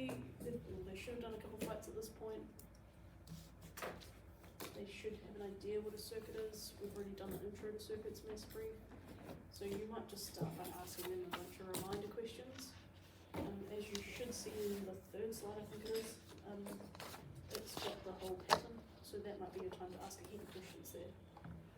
they should have done a couple fights at this point. They should have an idea what a circuit is. We've already done an intro to circuits mass brief. So you might just start by asking them a bunch of reminder questions. As you should see in the third slide, I think it is, it's got the whole pattern, so that might be your time to ask a heap of questions there.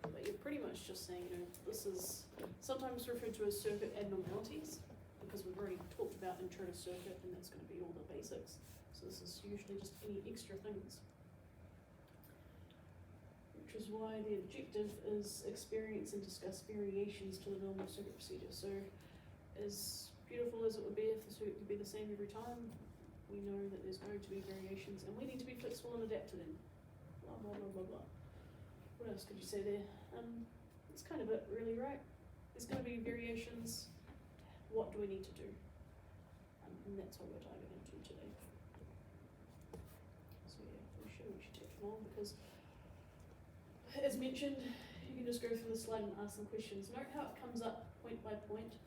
But you're pretty much just saying, this is sometimes referred to as circuit abnormalities, because we've already talked about intro to circuit, and that's going to be all the basics. So this is usually just any extra things. Which is why the objective is experience and discuss variations to the normal circuit procedure. So as beautiful as it would be if the circuit could be the same every time, we know that there's going to be variations and we need to be flexible and adapt to them. Blah, blah, blah, blah, blah. What else could you say there? It's kind of it really, right? There's going to be variations. What do we need to do? And that's what we're diving into today. So yeah, we should take them all because as mentioned, you can just go through the slide and ask them questions. Note how it comes up point by point,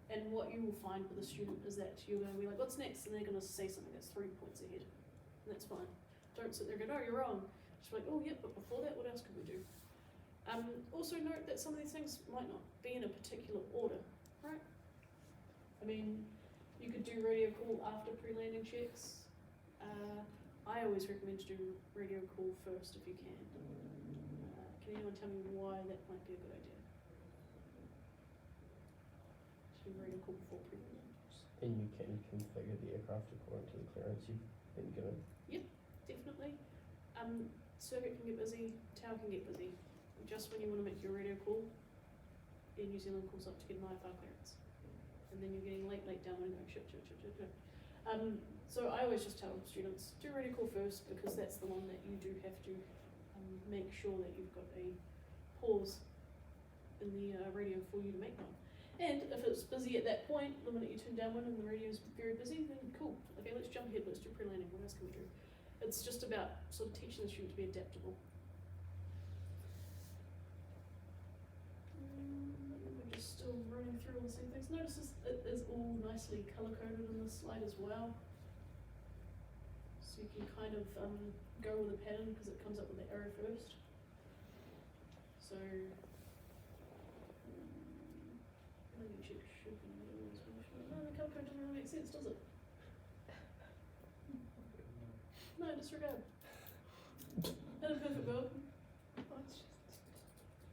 and what you will find with a student is that you're going to be like, what's next? And they're going to say something that's 3 points ahead. And that's fine. Don't sit there and go, no, you're wrong. Just be like, oh, yeah, but before that, what else could we do? Also note that some of these things might not be in a particular order, right? I mean, you could do radio call after pre-landing checks. I always recommend to do radio call first if you can. Can anyone tell me why that might be a good idea? To do radio call before pre-landing. And you can configure the aircraft according to the clearance you've been given. Yep, definitely. Circuit can get busy, tower can get busy. Just when you want to make your radio call, Air New Zealand calls up to get an IFR clearance. And then you're getting late downwind and going shit. So I always just tell students, do radio call first because that's the one that you do have to make sure that you've got a pause in the radio for you to make one. And if it's busy at that point, the minute you turn downwind and the radio's very busy, then cool. Okay, let's jump ahead, let's do pre-landing, what else can we do? It's just about sort of teaching the student to be adaptable. We're just still running through all the same things. Notice it is all nicely color-coded in this slide as well. So you can kind of go with a pattern because it comes up with the arrow first. So, check should be no, the color code doesn't really make sense, does it? No, disregard. In a perfect world,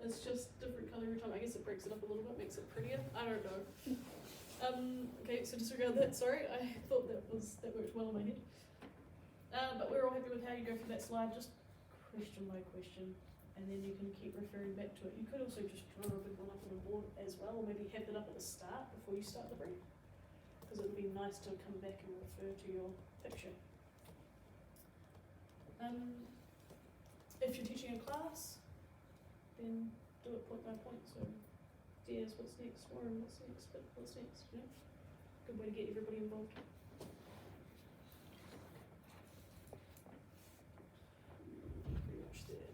it's just different colour every time. I guess it breaks it up a little bit, makes it prettier. I don't know. Okay, so disregard that. Sorry, I thought that worked well in my head. But we're all happy with how you go through that slide, just question by question, and then you can keep referring back to it. You could also just draw a big one up on the board as well, or maybe have it up at the start before you start the brief, because it would be nice to come back and refer to your picture. If you're teaching a class, then do it point by point. So, Diaz, what's next? Warren, what's next? But what's next? You know, good way to get everybody involved. Pretty much there.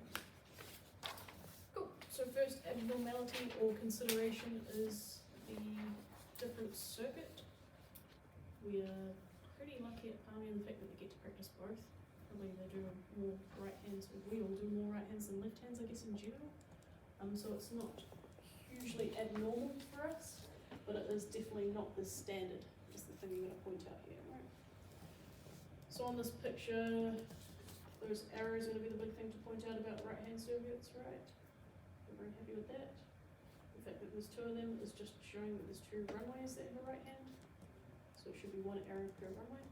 Cool. So first abnormality or consideration is the different circuit. We are pretty lucky at Palmy in the fact that we get to practice both. Probably they do more right hands, or we all do more right hands than left hands, I guess, in general. So it's not hugely abnormal for us, but it is definitely not the standard, is the thing I'm going to point out here, right? So on this picture, those arrows are going to be the big thing to point out about right hand circuits, right? We're very happy with that. The fact that there's two of them is just showing that there's two runways there in the right hand. So it should be one arrow per runway.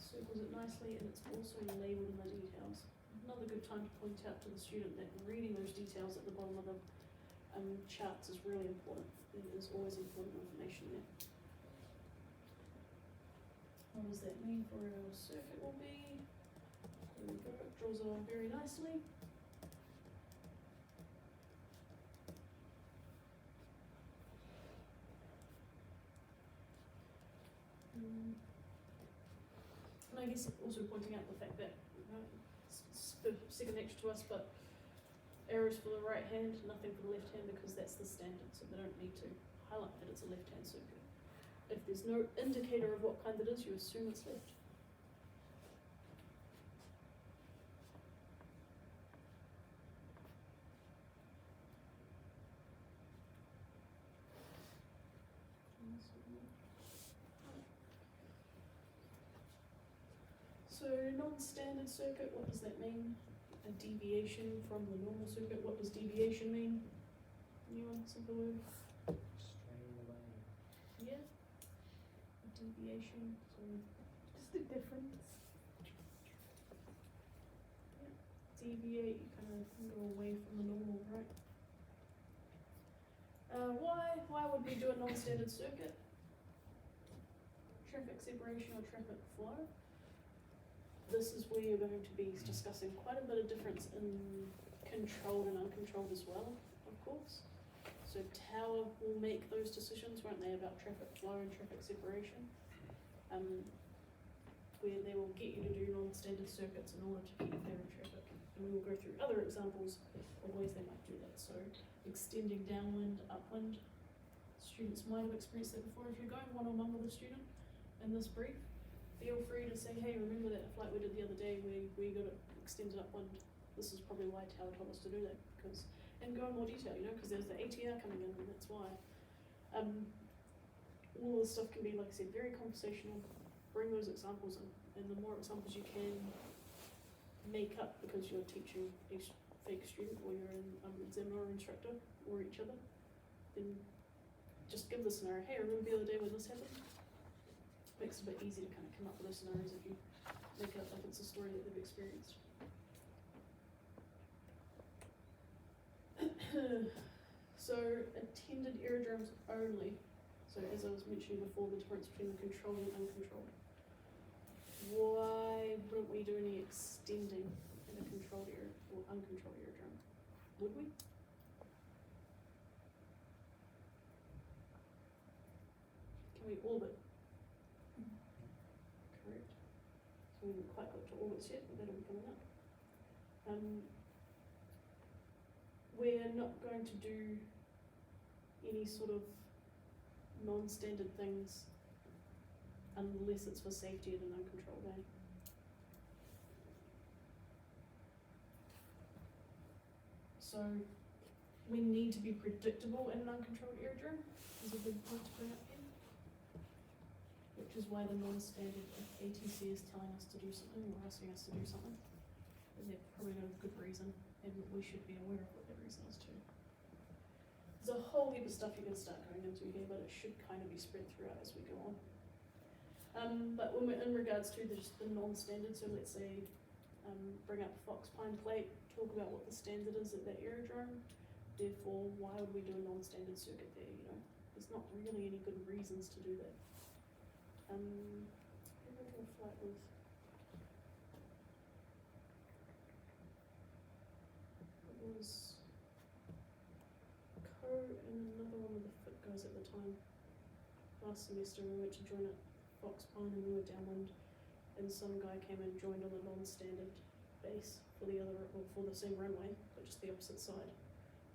Circles it nicely, and it's also labelled in the details. Another good time to point out to the student that reading those details at the bottom of the charts is really important. There is always important information there. What does that mean for our circuit will be? There we go, it draws it on very nicely. And I guess also pointing out the fact that it's second nature to us, but arrows for the right hand, nothing for the left hand, because that's the standard, so they don't need to highlight that it's a left hand circuit. If there's no indicator of what kind it is, you assume it's left. So non-standard circuit, what does that mean? A deviation from the normal circuit, what does deviation mean? Anyone, simple word? Straying away. Yeah. A deviation, so Just a difference. deviate, you kind of go away from the normal, right? Why would we do a non-standard circuit? Traffic separation or traffic flow? This is where you're going to be discussing quite a bit of difference in controlled and uncontrolled as well, of course. So Tower will make those decisions, won't they, about traffic flow and traffic separation? Where they will get you to do non-standard circuits in order to keep there in traffic. And we will go through other examples of ways they might do that. So extending downwind, upwind. Students might have experienced that before. If you're going one-on-one with a student in this brief, feel free to say, hey, remember that flight we did the other day where we got it extended upwind? This is probably why Tower told us to do that. And go in more detail, because there's the ATR coming in, and that's why. All this stuff can be, like I said, very conversational. Bring those examples in, and the more examples you can make up because you're teaching a fake student or you're an examiner or instructor or each other, then just give the scenario. Hey, remember the other day when this happened? Makes it a bit easy to kind of come up with those scenarios if you make it like it's a story that they've experienced. So attended aerodromes only. So as I was mentioning before, the difference between the controlled and uncontrolled. Why wouldn't we do any extending in a controlled or uncontrolled aerodrome? Would we? Can we orbit? Correct. So we haven't quite got to orbits yet, but that'll be coming up. We're not going to do any sort of non-standard things unless it's for safety at an uncontrolled way. So we need to be predictable in an uncontrolled aerodrome is a big point to bring up here. Which is why the non-standard, if ATC is telling us to do something or asking us to do something, then they've probably got a good reason, and we should be aware of what their reason is too. There's a whole heap of stuff you can start going into here, but it should kind of be spread throughout as we go on. But when we're in regards to the non-standard, so let's say bring up Fox Pine Plate, talk about what the standard is at that aerodrome, therefore why would we do a non-standard circuit there, There's not really any good reasons to do that. Who went to a flight with? It was and another one of the fit guys at the time. Last semester we went to join at Fox Pine and we were downwind, and some guy came and joined on the non-standard base for the same runway, but just the opposite side.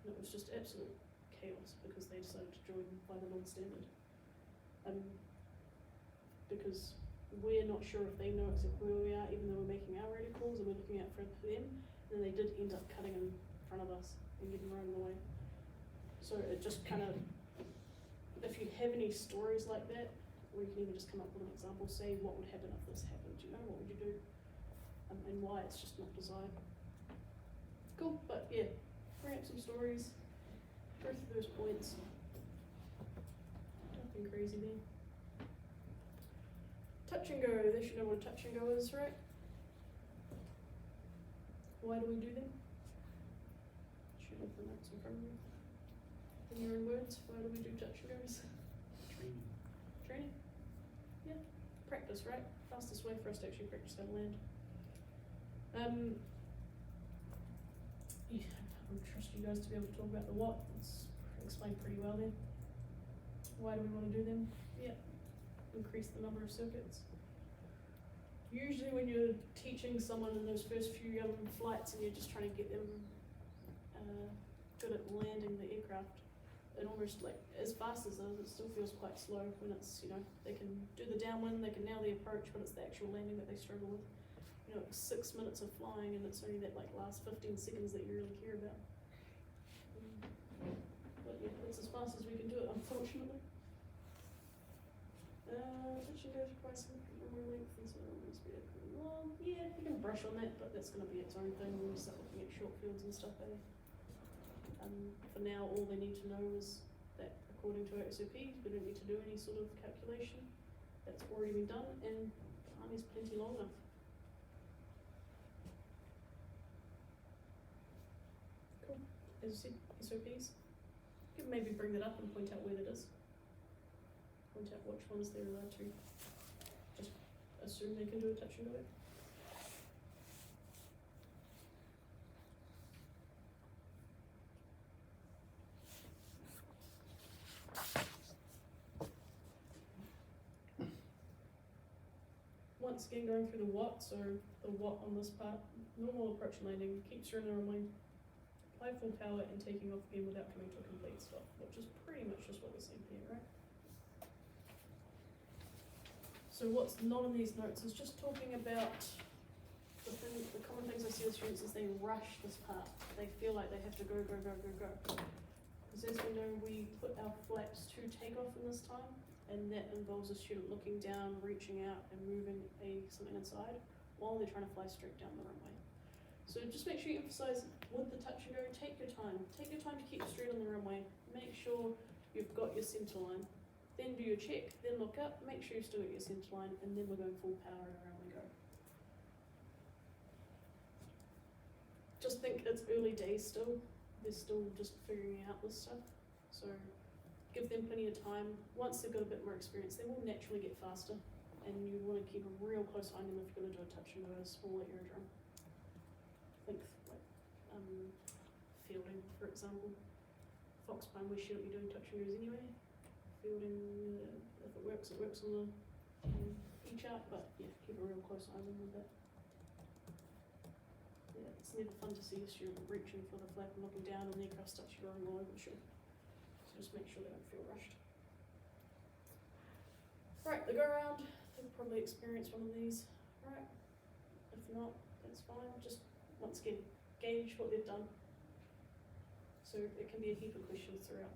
And it was just absolute chaos because they decided to join by the non-standard. Because we're not sure if they know exactly where we are, even though we're making our radio calls and we're looking out for them. And then they did end up cutting in front of us and getting right in the way. So it just kind of, if you have any stories like that, or you can even just come up with an example, say what would happen if this happened, what would you do? And why it's just not desired. Cool, but yeah, bring up some stories, go through those points. Nothing crazy there. Touch and go, they should know what a touch and go is, right? Why do we do them? Should have the notes in front of you. In your own words, why do we do touch and goes? Training. Training? Yeah. Practice, right? Fastest way for us to actually practice how to land. Yeah, I trust you guys to be able to talk about the what. It's explained pretty well there. Why do we want to do them? Yeah. Increase the number of circuits. Usually when you're teaching someone in those first few flights and you're just trying to get them good at landing the aircraft, it almost like, as fast as it is, it still feels quite slow when it's, they can do the downwind, they can nail the approach, but it's the actual landing that they struggle with. 6 minutes of flying and it's only that like last 15 seconds that you really care about. But yeah, that's as fast as we can do it, unfortunately. Touch and go to pricing, memory length, and so on. Well, yeah, you can brush on that, but that's going to be its own thing when we start looking at short fields and stuff. For now, all they need to know is that according to our SOPs, we don't need to do any sort of calculation. That's already been done, and time is plenty long enough. Cool. As I said, SOPs. You can maybe bring that up and point out where it is. Point out which ones they're allowed to. Just assume they can do a touch and go. Once again, going through the what, so the what on this part, normal approach and landing, keep steering the runway, apply full power and taking off again without coming to a complete stop, which is pretty much just what we're seeing here, right? So what's not in these notes is just talking about the common things I see with students is they rush this part. They feel like they have to go. Because as we know, we put our flaps to take off in this time, and that involves a student looking down, reaching out, and moving something inside while they're trying to fly straight down the runway. So just make sure you emphasize with the touch and go, take your time. Take your time to keep straight on the runway. Make sure you've got your center line. Then do your check, then look up, make sure you've still got your center line, and then we're going full power and around we go. Just think it's early days still. They're still just figuring out this stuff. So give them plenty of time. Once they've got a bit more experience, they will naturally get faster. And you want to keep a real close eye on them if you're going to do a touch and go at a smaller aerodrome. Think like fielding, for example. Fox Pine, we should be doing touch and goes anyway. Fielding, if it works on the E-chart, but yeah, keep a real close eye on them with that. Yeah, it's never fun to see a student reaching for the flap and looking down and the aircraft starts going all over the ship. So just make sure they don't feel rushed. Right, the go around, they've probably experienced one of these. Right, if not, that's fine. Just once again, gauge what they've done. So it can be a heap of questions throughout.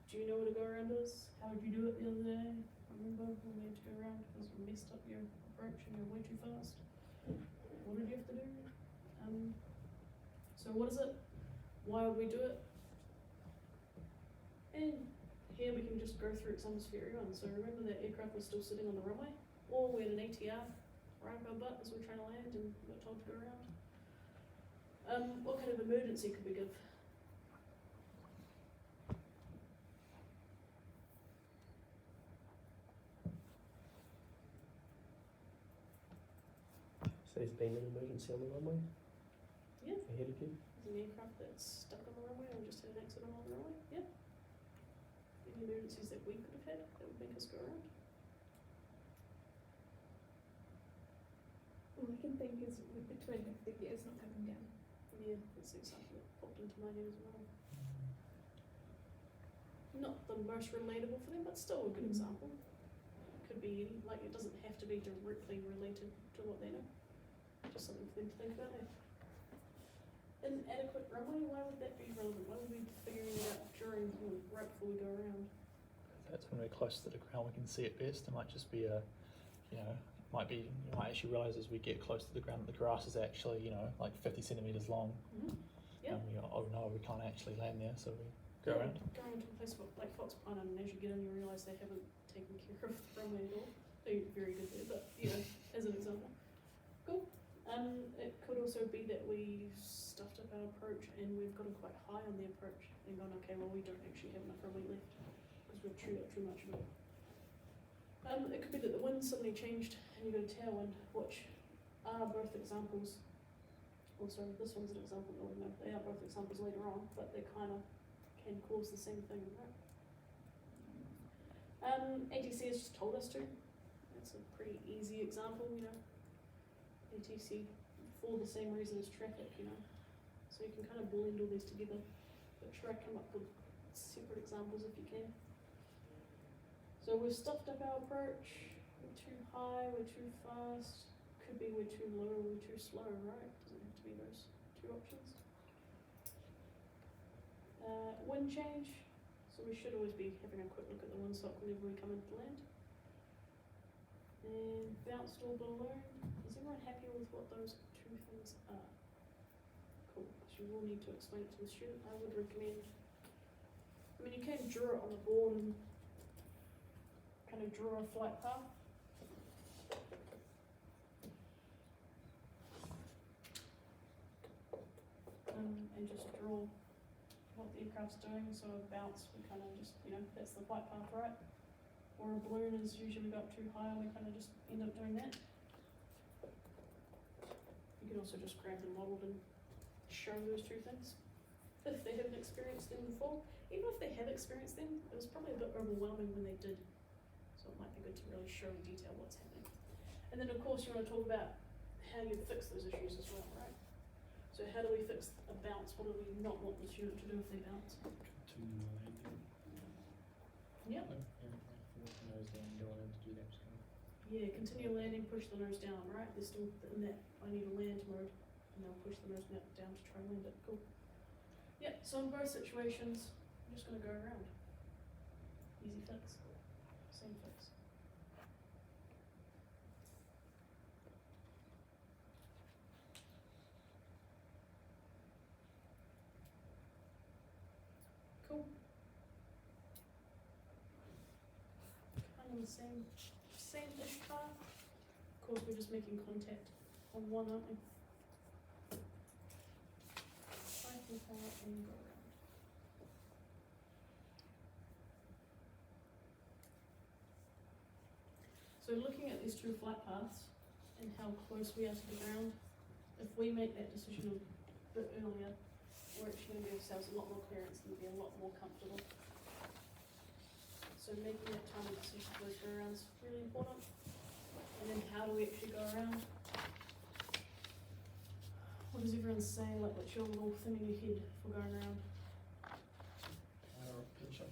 Do you know what a go around is? How did you do it the other day? Remember when we had to go around because you messed up your approach and you're way too fast? What did you have to do? So what is it? Why would we do it? And here we can just go through examples for everyone. So remember that aircraft was still sitting on the runway, or we had an ATR right up our butt as we're trying to land and we're told to go around. What kind of emergency could we give? So there's been an emergency on the runway? Yeah. Ahead of you? There's an aircraft that's stuck on the runway or just had an accident on the runway? Yeah. Any emergencies that we could have had that would make us go around? All I can think is with the twin, if the gear's not coming down. Yeah, that's the example that popped into my head as well. Not the most relatable for them, but still a good example. Could be any, like it doesn't have to be directly related to what they know. Just something for them to think about. Inadequate runway, why would that be relevant? Why would we be figuring it out during, right before we go around? That's when we're close to the ground, we can see it best. It might just be a, you might actually realise as we get close to the ground that the grass is actually, like 50 centimetres long. Mm-hmm. Yeah. And oh no, we can't actually land there, so we go around. Going to a place like Fox Pine, and as you get in, you realise they haven't taken care of the runway at all. They're very good there, but as an example. Cool. It could also be that we stuffed up our approach and we've gotten quite high on the approach and gone, okay, well we don't actually have enough runway left because we've chewed up too much of it. It could be that the wind suddenly changed and you got a tailwind, which are both examples. Also, this one's an example, no, they are both examples later on, but they kind of can cause the same thing, right? ATC has just told us to. It's a pretty easy example, ATC for the same reason as traffic, so you can kind of blend all these together, but try to come up with separate examples if you can. So we've stuffed up our approach. We're too high, we're too fast. Could be we're too low, we're too slow, right? Doesn't have to be those two options. Wind change. So we should always be having a quick look at the windsock whenever we come into land. And bounced or balloon. Is everyone happy with what those two things are? Cool, because you will need to explain it to the student. I would recommend, I mean, you can draw it on the board and kind of draw a flight path. And just draw what the aircraft's doing. So a bounce, we kind of just, that's the flight path, right? Or a balloon is usually got too high and we kind of just end up doing that. You can also just grab the model and show those two things if they haven't experienced them before. Even if they have experienced them, it was probably a bit overwhelming when they did. So it might be good to really show in detail what's happening. And then of course you want to talk about how you fix those issues as well, right? So how do we fix a bounce? What do we not want the student to do if they bounce? Continue landing. Yep. Force the nose down, go on in to do that. Yeah, continue landing, push the nose down, right? They're still in that I need to land mode, and they'll push the nose down to try and land it. Cool. Yeah, so in both situations, I'm just going to go around. Easy fix. Same fix. Cool. Kind of the same-ish path. Of course, we're just making contact on one, aren't we? Try to power and go around. So looking at these two flight paths and how close we are to the ground, if we make that decision a bit earlier, we're actually going to give ourselves a lot more clearance and be a lot more comfortable. So making that timely decision for those go arounds is really important. And then how do we actually go around? What does everyone say? Like, what's your little thing in your head for going around? Power up, pitch up.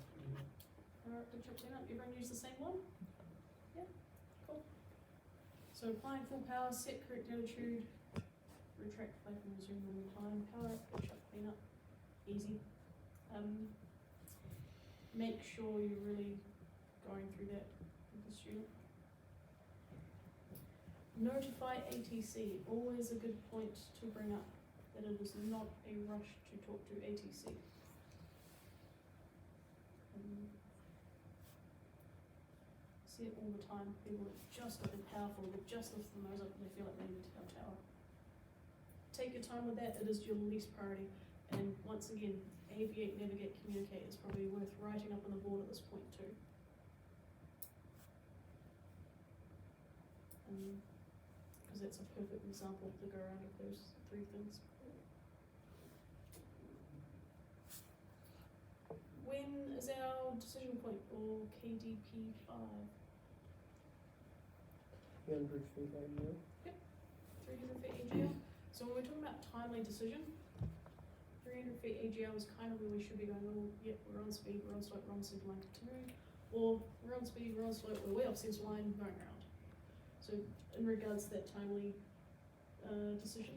Alright, good job, clean up. Everyone use the same one? Yeah, cool. So applying full power, set correct attitude, retract flap and resume normal time. Power up, pitch up, clean up. Easy. Make sure you're really going through that with the student. Notify ATC, always a good point to bring up, that it is not a rush to talk to ATC. See it all the time, people are just a bit powerful, they've just lifted the nose up and they feel like they need to have tower. Take your time with that, it is your least priority. And once again, aviate, navigate, communicate is probably worth writing up on the board at this point too. Because that's a perfect example to go around of those three things. When is our decision point for KDP 5? 300 feet AGL. 300 feet AGL. So when we're talking about timely decision, 300 feet AGL is kind of where we should be going, oh, yep, we're on speed, we're on slope, we're on centre line, continuing. Or we're on speed, we're on slope, we're way off centre line, going around. So in regards to that timely decision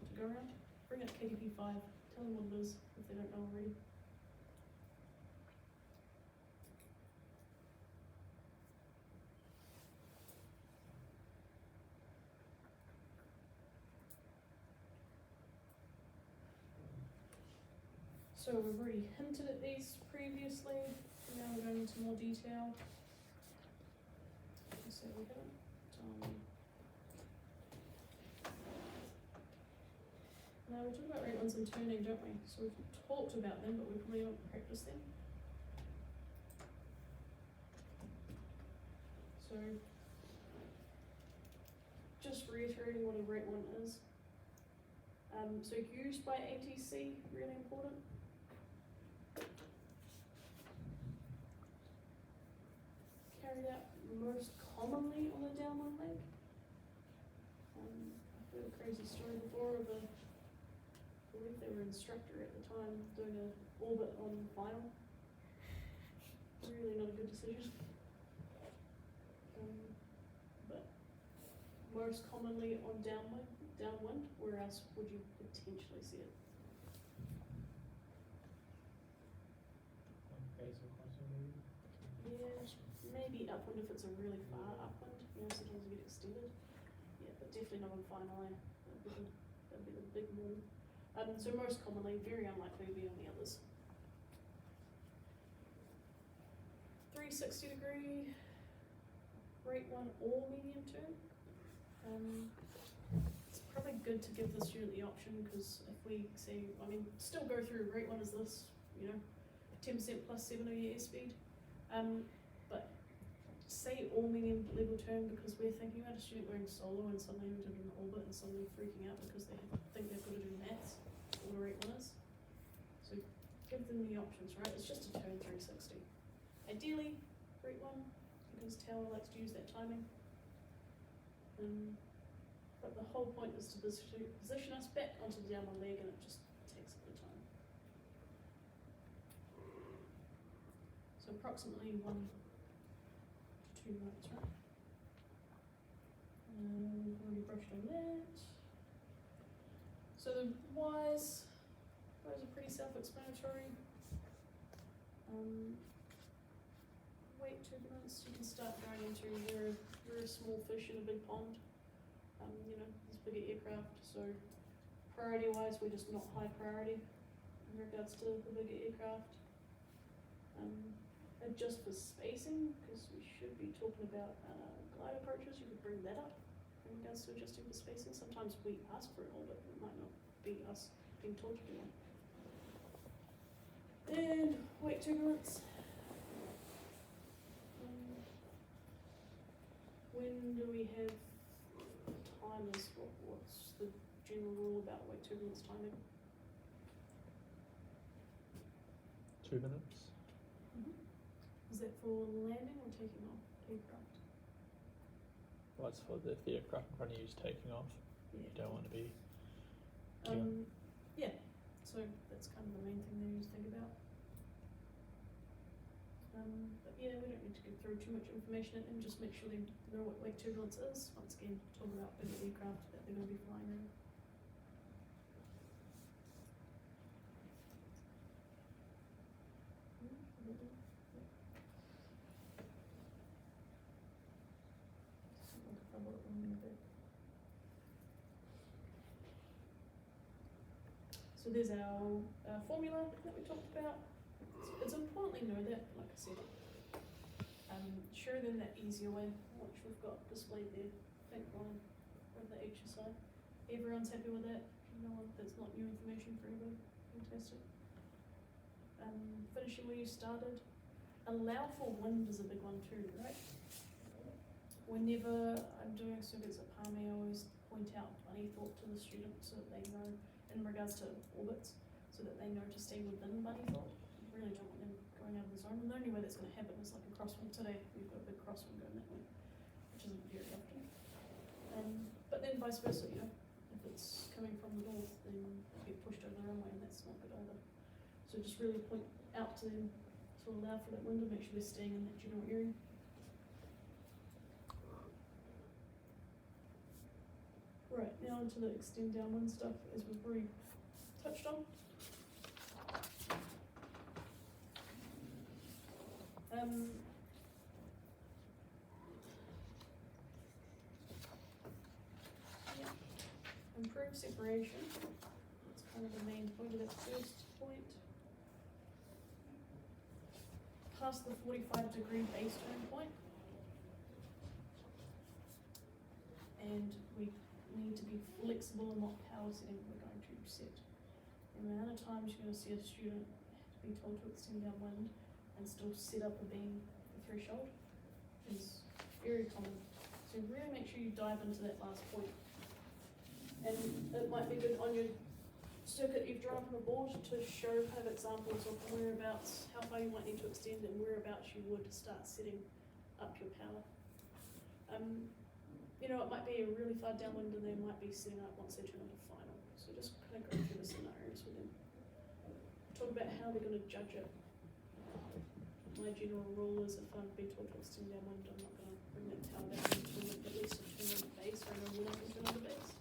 to go around, bring up KDP 5, tell them what it is if they don't know already. So we've already hinted at these previously, now we're going into more detail. So we haven't now we talk about rate ones and turning, don't we? So we've talked about them, but we probably haven't practiced them. So just reiterating what a rate one is. So used by ATC, really important. Carried out most commonly on a downwind leg. I've heard a crazy story before of a, I believe they were instructor at the time, doing an orbit on vinyl decision. But most commonly on downwind, where else would you potentially see it? Like base or crossing maybe? Yeah, maybe upwind if it's a really far upwind, you know, sometimes you get extended. Yeah, but definitely not on Final Line, that'd be the big one. So most commonly, very unlikely to be on the others. 360-degree, rate 1 or medium term. It's probably good to give the student the option, because if we say, I mean, still go through rate 1 is this, you know, 10% plus 7 of your airspeed. But say all medium level term, because we're thinking about a student going solo and suddenly entered an orbit and suddenly freaking out because they think they've got to do maths, all the rate 1 is. So give them the options, right? It's just a turn 360. Ideally, rate 1, because Tower likes to use that timing. But the whole point is to position us back onto the downward leg, and it just takes a bit of time. So approximately 1 to 2 knots, right? We've already brushed on that. So the Y's, those are pretty self-explanatory. Weight turbulence, you can start going into you're a small fish in a big pond. You know, these bigger aircraft, so priority-wise, we're just not high priority in regards to the bigger aircraft. And just for spacing, because we should be talking about glide approaches, you could bring that up in regards to adjusting for spacing. Sometimes we ask for it all, but it might not be us being told to do one. And weight turbulence. When do we have timers? What's the general rule about weight turbulence timing? 2 minutes. Is that for landing or taking off aircraft? Well, it's for the aircraft in front of you is taking off. Yeah. You don't want to be. Yeah. So that's kind of the main thing they need to think about. But yeah, we don't need to go through too much information and just make sure they know what weight turbulence is. Once again, talking about bigger aircraft that they're going to be flying around. So there's our formula that we talked about. It's important to know that, like I said. Sure, then that easier way, which we've got displayed there, pink line of the HSI. Everyone's happy with that? No one, that's not new information for anybody? Fantastic. Finishing where you started. Allow for wind is a big one too, right? Whenever I'm doing circuits at Palmy, I always point out bunny thought to the student so that they know, in regards to orbits, so that they know to stay within bunny thought. You really don't want them going out of the zone. And the only way that's going to happen is like a crosswind. Today we've got a big crosswind going that way, which isn't very often. But then vice versa, you know, if it's coming from the north, then you get pushed over the runway, and that's not good either. So just really point out to them to allow for that wind and make sure they're staying in that general area. Right, now onto the extend downwind stuff, as we've already touched on. Yeah. Improve separation. That's kind of the main point of that first point. Past the 45-degree base turn point. And we need to be flexible in what power setting we're going to set. The amount of times you're going to see a student be told to extend downwind and still set up a beam threshold is very common. So really make sure you dive into that last point. And it might be good on your circuit you've drawn up on the board to show kind of examples of whereabouts, how far you might need to extend and whereabouts you would start setting up your power. You know, it might be a really far downwind and they might be setting up once they turn into final. So just kind of go through the scenarios with them. Talk about how they're going to judge it. my general rule is if I've been told to extend downwind, I'm not gonna bring that tail down until at least I turn on the base, or I know when I can turn on the base.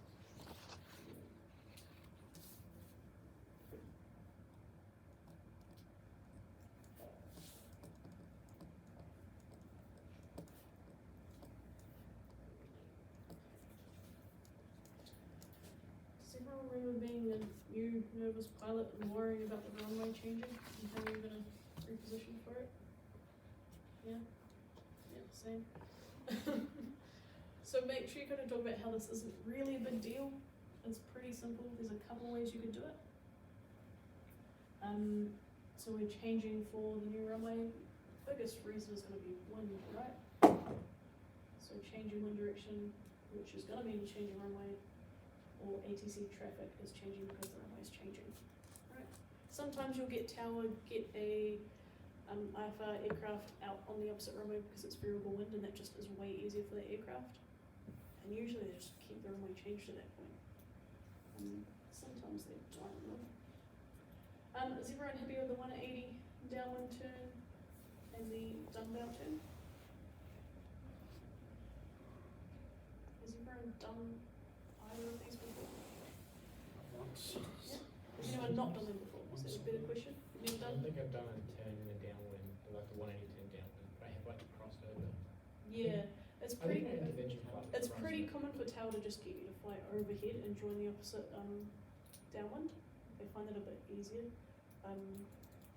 Does everyone remember being a new nervous pilot and worrying about the runway changing and how you're gonna reposition for it? Yeah? Yeah, same. So make sure you kind of talk about how this isn't really a big deal. It's pretty simple. There's a couple ways you could do it. So we're changing for the new runway. Biggest reason is gonna be wind, right? So changing wind direction, which is gonna mean changing runway, or ATC traffic is changing because the runway is changing, right? Sometimes you'll get a IFR aircraft out on the opposite runway because it's variable wind, and that just is way easier for the aircraft. And usually they just keep the runway changed to that point. Sometimes they don't know. Is everyone happy with the 180 downwind turn and the dumbbell turn? Has everyone done either of these before? Once. Yeah. Has anyone not done them before? Is that a better question? Never I done? don't think I've done a turn in the downwind, like the 180 turn downwind, but I have like a crossover. Yeah, it's I think pretty. I intervention flight. It's pretty common for TAL to just get you to fly overhead and join the opposite downwind. They find it a bit easier.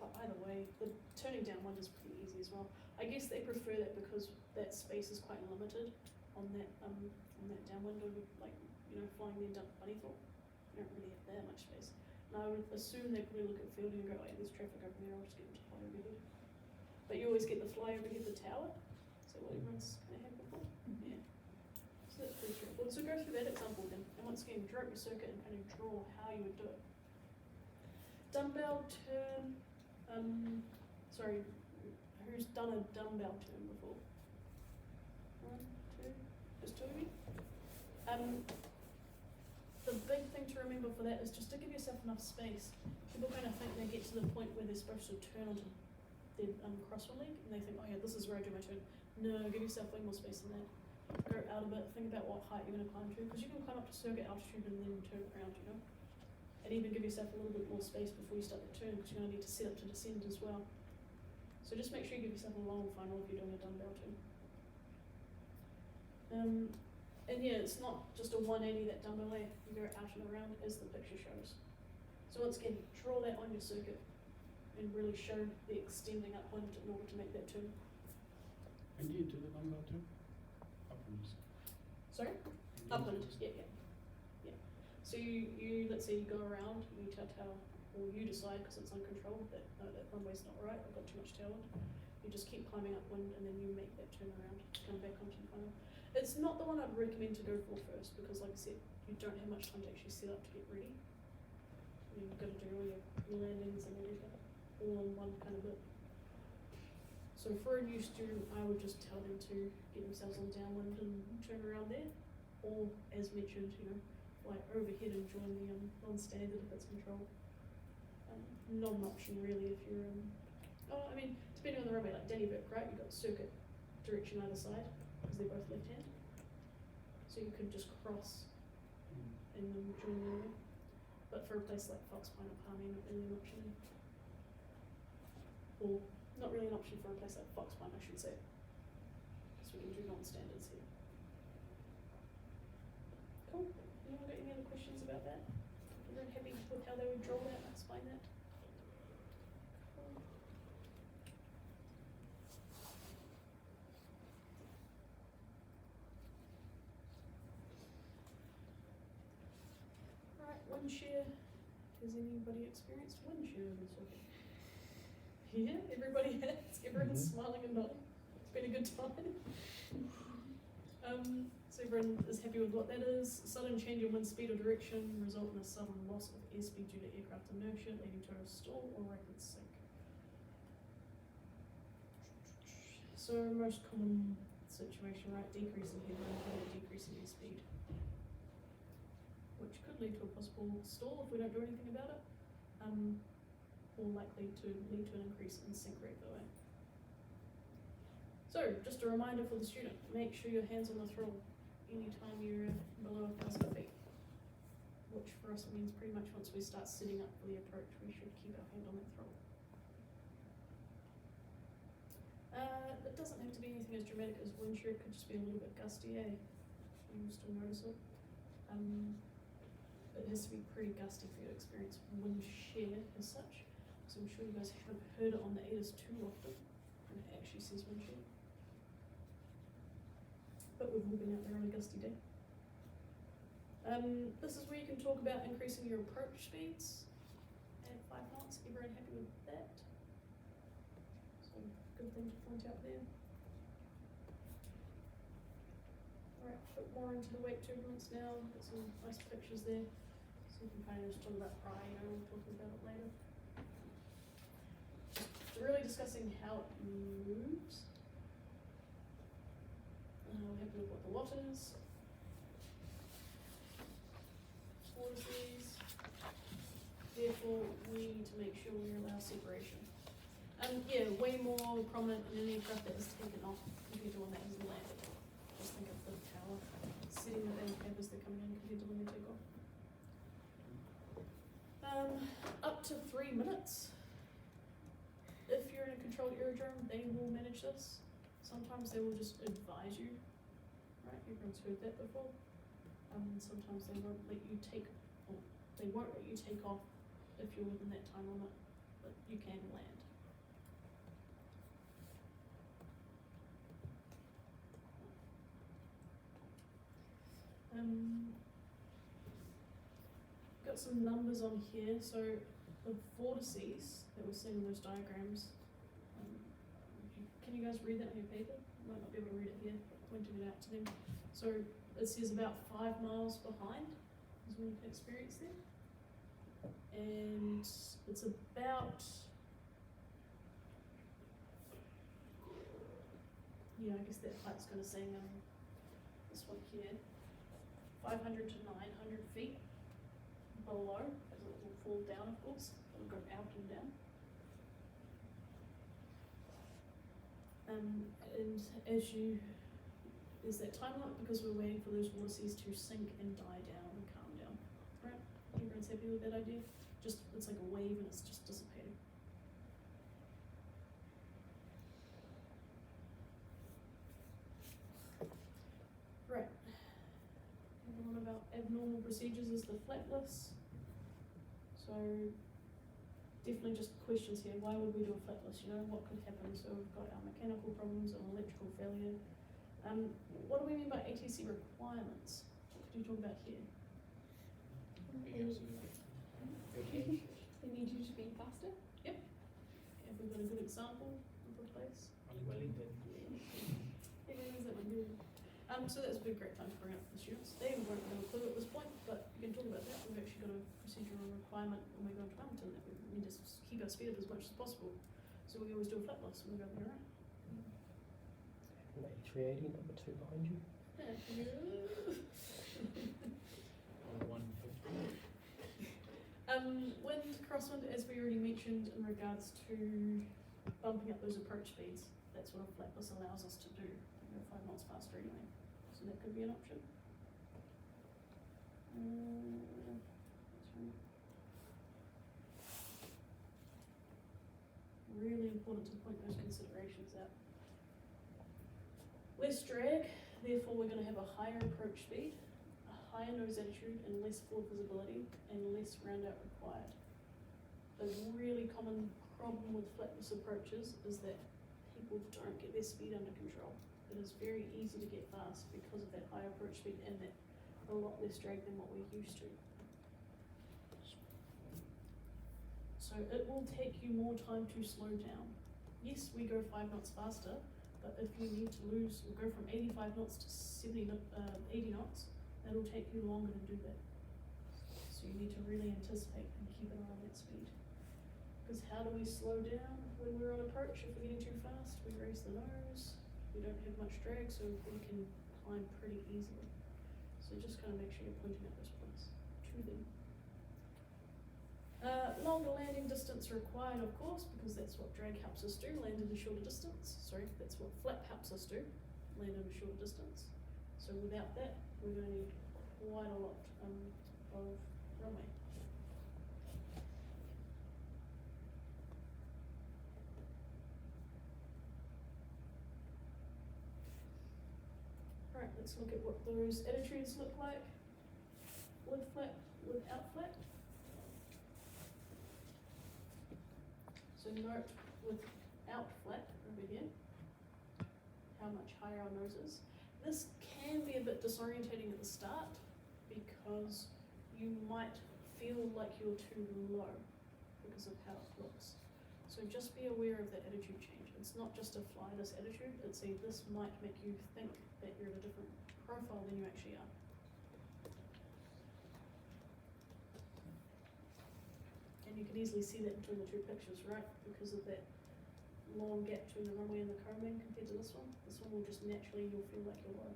But either way, the turning downwind is pretty easy as well. I guess they prefer that because that space is quite limited on that downwind over, like, you know, flying the Bunnythorpe. You don't really have that much space. And I would assume they probably look at fielding and go, oh, yeah, there's traffic over there, I'll just get them to fly overhead. But you always get the fly overhead the tower. So what everyone's kind of had before. Yeah. So that's pretty straightforward. So go through that example then. And once again, draw up your circuit and kind of draw how you would do it. Dumbbell turn. Sorry, who's done a dumbbell turn before? One, two, just two of you? The big thing to remember for that is just to give yourself enough space. People kind of think they get to the point where they're supposed to turn onto their crosswind leg, and they think, oh yeah, this is where I do my turn. No, give yourself way more space than that. Go out a bit, think about what height you're going to climb to, because you can climb up to circuit altitude and then turn around, you know? And even give yourself a little bit more space before you start the turn, because you're going to need to set up to descend as well. So just make sure you give yourself a long final if you're doing a dumbbell turn. And yeah, it's not just a 180 that dumbbell way, you go out and around as the picture shows. So once again, draw that on your circuit and really show the extending upwind in order to make that turn. And do you do the dumbbell too? Upwards. Sorry? And you Upwind, do- yeah. So you let's say you go around, you tail, or you decide because it's uncontrolled that no, that runway's not right, I've got too much tailwind. You just keep climbing upwind and then you make that turn around, come back onto the final. It's not the one I'd recommend to go for first because, like I said, you don't have much time to actually set up to get ready. You've got to do all your landings and everything all in one kind of bit. So for a new student, I would just tell them to get themselves on downwind and turn around there, or as mentioned, you know, fly overhead and join the non-standard if it's controlled. Not an option really if you're I mean, depending on the runway, like Danny Burke, right? You've got circuit direction either side because they're both left hand. So you could just cross and then join the runway. But for a place like Fox Point or Palmy, not really an option. Or not really an option for a place like Fox Point, I should say. So we can do non-standards here. Cool. Anyone got any other questions about that? Everyone happy with how they would draw that and explain that? Cool. Alright, wind shear. Has anybody experienced wind shear in this circuit? Yeah, everybody has. Everyone's smiling and nodding. It's been a good time. So everyone is happy with what that is. Sudden change in wind speed or direction result in a sudden loss of airspeed due to aircraft inertia, leading to a stall or rapid sink. So most common situation, right? Decrease in headwind and a decrease in airspeed, which could lead to a possible stall if we don't do anything about it, or likely to lead to an increase in sink rate though. So, just a reminder for the student, make sure your hand's on the throttle anytime you're below 1,000 feet. Which for us means pretty much once we start sitting up for the approach, we should keep our hand on that throttle. It doesn't have to be anything as dramatic as wind shear, it could just be a little bit gusty, eh? You'll still notice it. It has to be pretty gusty for you to experience wind shear as such. So I'm sure you guys haven't heard it on the ATIS too often, and it actually says wind shear. But we've all been out there on a gusty day. This is where you can talk about increasing your approach speeds at 5 knots. Everyone happy with that? So, good thing to point out there. Alright, a bit more into the wake turbulence now. Got some nice pictures there. So you can kind of just talk about pride, we'll talk about it later. Just really discussing how it moves. We have to look what the watt is. Vortices. Therefore, we need to make sure we allow separation. Yeah, way more prominent in an aircraft that is taken off compared to one that is landed. Just think of the tower sitting that they have as they're coming in compared to when they take off. Up to 3 minutes. If you're in a controlled aerodrome, they will manage this. Sometimes they will just advise you, right? Everyone's heard that before. Sometimes they won't let you take off if you're within that time limit, but you can land. Got some numbers on here. So the vortices that we're seeing in those diagrams. Can you guys read that on your paper? You might not be able to read it here, but pointing it out to them. So it says about 5 miles behind is when you can experience them. And it's about, yeah, I guess that height's kind of saying this one here, 500 to 900 feet below, as it will fall down, of course. It'll go out and down. And there's that time limit because we're waiting for those vortices to sink and die down and calm down. Right? Everyone's happy with that idea? Just, it's like a wave and it's just dissipating. Right. Another one of our abnormal procedures is the flapless. So definitely just questions here. Why would we do a flapless? You know, what could happen? So we've got our mechanical problems and electrical failure. What do we mean by ATC requirements? What could you talk about here? They need you to be faster. Have we got a good example of a place? Wellington. Everyone knows that one, do. So that's a great time to bring up the students. They won't have a clue at this point, but you can talk about that. We've actually got a procedural requirement when we go to Wellington that we need to keep our speed up as much as possible. So we always do a flapless when we go there, right? An A380 number 2 behind you. On 150. Wind, crosswind, as we already mentioned in regards to bumping up those approach speeds, that's what a flapless allows us to do. We go 5 knots faster anyway, so that could be an option. Really important to point those considerations out. Less drag, therefore we're going to have a higher approach speed, a higher nose attitude and less forward visibility and less round out required. A really common problem with flapless approaches is that people don't get their speed under control. It is very easy to get fast because of that high approach speed and that a lot less drag than what we're used to. So it will take you more time to slow down. Yes, we go 5 knots faster, but if you need to go from 85 knots to 80 knots, that'll take you longer to do that. So you need to really anticipate and keep an eye on that speed. Because how do we slow down when we're on approach? If we're getting too fast, we raise the nose, we don't have much drag, so we can climb pretty easily. So just kind of make sure you're pointing at those points to them. Longer landing distance required, of course, because that's what drag helps us do, land in a shorter distance. Sorry, that's what flap helps helps us do, land at a short distance. So without that, we're gonna need quite a lot, of runway. Alright, let's look at what those attitudes look like with flap, without flap. So note without flap over here, how much higher our nose is. This can be a bit disorientating at the start because you might feel like you're too low because of how it looks. So just be aware of that attitude change. It's not just a fly this attitude, it's a this might make you think that you're at a different profile than you actually are. And you can easily see that between the two pictures, right? Because of that long gap between the runway and the combing compared to this one. This one will just naturally, you'll feel like you're low.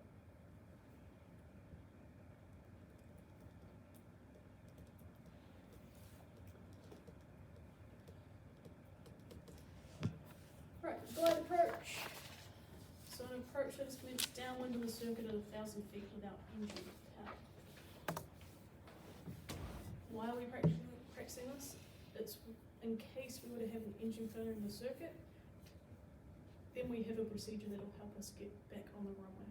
Right, glide approach. So an approach that is commenced downwind of the circuit at 1,000 feet without engine power. Why are we practicing this? It's in case we were to have an engine failure in the circuit, then we have a procedure that will help us get back on the runway.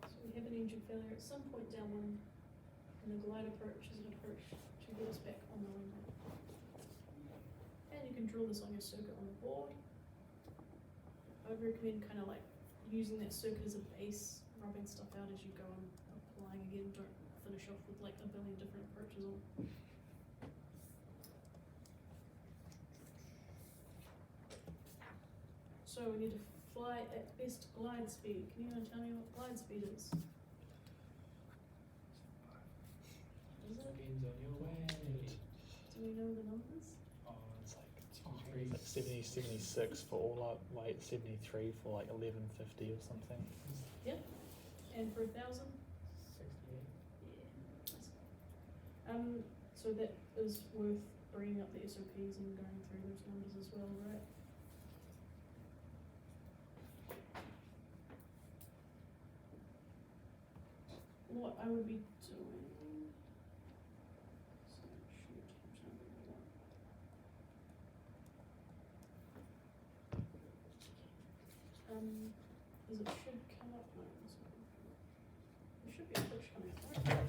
So we have an engine failure at some point downwind, and the glide approach is an approach to get us back on the runway. And you can draw this on your circuit on the board. I would recommend kind of like using that circuit as a base, rubbing stuff out as you go and applying again. Don't finish off with like a billion different approaches on. So we need to fly at best glide speed. Can you tell me what glide speed is? Is it? Depends on your way. Do we know the numbers? Oh, it's like 70, 76 for all up weight, 73 for like 1150 or something. Yep. And for 1,000? 68. Yeah. So that is worth bringing up the SOPs and going through those numbers as well, right? What I would be doing. So shoot, I'm trying to figure it out. Is it should come up? No, it's not. There should be a push coming up, right?